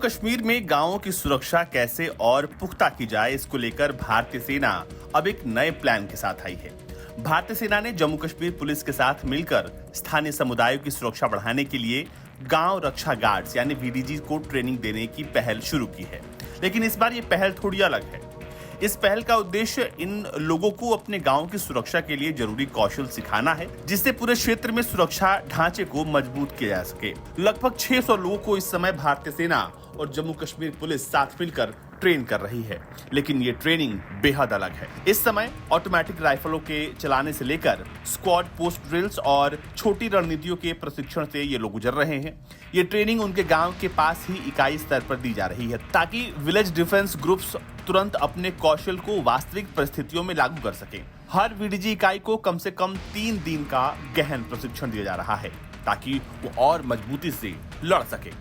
कश्मीर में गांवों की सुरक्षा कैसे और पुख्ता की जाए, इसको लेकर भारतीय सेना अब एक नए प्लान के साथ आई है। भारतीय सेना ने जम्मू कश्मीर पुलिस के साथ मिलकर स्थानीय समुदायों की सुरक्षा बढ़ाने के लिए गांव रक्षा गार्ड्स यानी वीडीजी को ट्रेनिंग देने की पहल शुरू की है। लेकिन इस बार ये पहल थोड़ी अलग है। इस पहल का उद्देश्य इन लोगों को अपने गांव की सुरक्षा के लिए जरूरी कौशल सिखाना है, जिससे पूरे क्षेत्र में सुरक्षा ढांचे को मजबूत किया जा सके। लगभग 600 लोगों को इस समय भारतीय सेना और जम्मू कश्मीर पुलिस साथ मिलकर ट्रेन कर रही है, लेकिन ये ट्रेनिंग बेहद अलग है। इस समय ऑटोमेटिक राइफलों के चलाने से लेकर स्क्वाड पोस्ट ड्रिल्स और छोटी रणनीतियों के प्रशिक्षण से ये लोग गुजर रहे हैं। ये ट्रेनिंग उनके गांव के पास ही इकाई स्तर पर दी जा रही है, ताकि विलेज डिफेंस ग्रुप्स तुरंत अपने कौशल को वास्तविक परिस्थितियों में लागू कर सके। हर वीडीजी इकाई को कम से कम 3 दिन का गहन प्रशिक्षण दिया जा रहा है, ताकि वो और मजबूती से लड़ सके।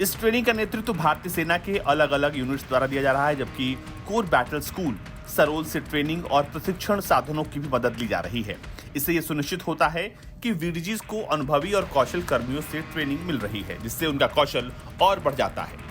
इस ट्रेनिंग का नेतृत्व भारतीय सेना के अलग अलग यूनिट्स द्वारा दिया जा रहा है, जबकि कोर बैटल स्कूल सरोल से ट्रेनिंग और प्रशिक्षण साधनों की भी मदद ली जा रही है। इससे यह सुनिश्चित होता है कि वीडीजीज को अनुभवी और कौशल कर्मियों से ट्रेनिंग मिल रही है, जिससे उनका कौशल और बढ़ जाता है।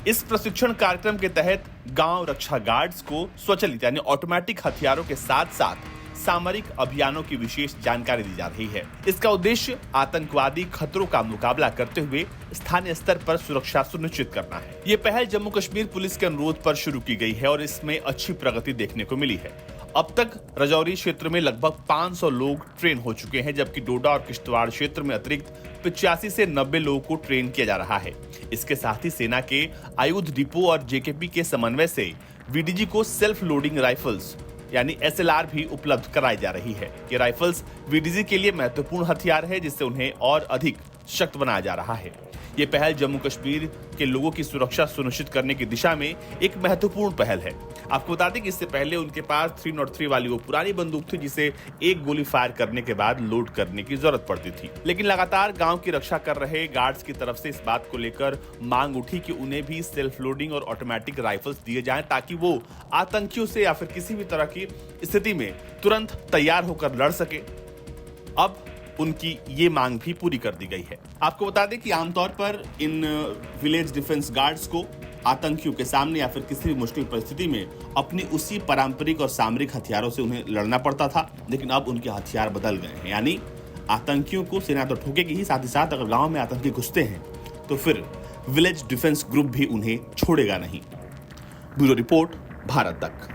इस प्रशिक्षण कार्यक्रम के तहत गांव रक्षा गार्ड्स को स्वचालित यानी ऑटोमेटिक हथियारों के साथ साथ सामरिक अभियानों की विशेष जानकारी दी जा रही है। इसका उद्देश्य आतंकवादी खतरों का मुकाबला करते हुए स्थानीय स्तर पर सुरक्षा सुनिश्चित करना है। ये पहल जम्मू कश्मीर पुलिस के अनुरोध पर शुरू की गई है और इसमें अच्छी प्रगति देखने को मिली है। अब तक रजौरी क्षेत्र में लगभग 500 लोग ट्रेन हो चुके हैं, जबकि डोडा और किश्तवाड़ क्षेत्र में अतिरिक्त 85 से 90 लोगों को ट्रेन किया जा रहा है। इसके साथ ही सेना के आयुध डिपो और जेकेपी के समन्वय से वीडीजी को सेल्फ लोडिंग राइफल्स यानी एसएलआर भी उपलब्ध कराई जा रही है। ये राइफल्स वीडीजी के लिए महत्वपूर्ण हथियार है, जिससे उन्हें और अधिक सशक्त बनाया जा रहा है। ये पहल जम्मू कश्मीर के लोगों की सुरक्षा सुनिश्चित करने की दिशा में एक महत्वपूर्ण पहल है। आपको बता दें कि इससे पहले उनके पास 303 वाली वो पुरानी बंदूक थी, जिसे एक गोली फायर करने के बाद लोड करने की जरूरत पड़ती थी। लेकिन लगातार गांव की रक्षा कर रहे गार्ड्स की तरफ से इस बात को लेकर मांग उठी कि उन्हें भी सेल्फ लोडिंग और ऑटोमेटिक राइफल्स दिए जाएं, ताकि वो आतंकियों से या फिर किसी भी तरह की स्थिति में तुरंत तैयार होकर लड़ सके। अब उनकी ये मांग भी पूरी कर दी गई है। आपको बता दें कि आमतौर पर इन विलेज डिफेंस गार्ड्स को आतंकियों के सामने या फिर किसी भी मुश्किल परिस्थिति में अपनी उसी पारंपरिक और सामरिक हथियारों से उन्हें लड़ना पड़ता था, लेकिन अब उनके हथियार बदल गए हैं। यानी आतंकियों को सेना तो ठोकेगी ही, साथ ही साथ अगर गांव में आतंकी घुसते हैं तो फिर विलेज डिफेंस ग्रुप भी उन्हें छोड़ेगा नहीं। ब्यूरो रिपोर्ट, भारत तक।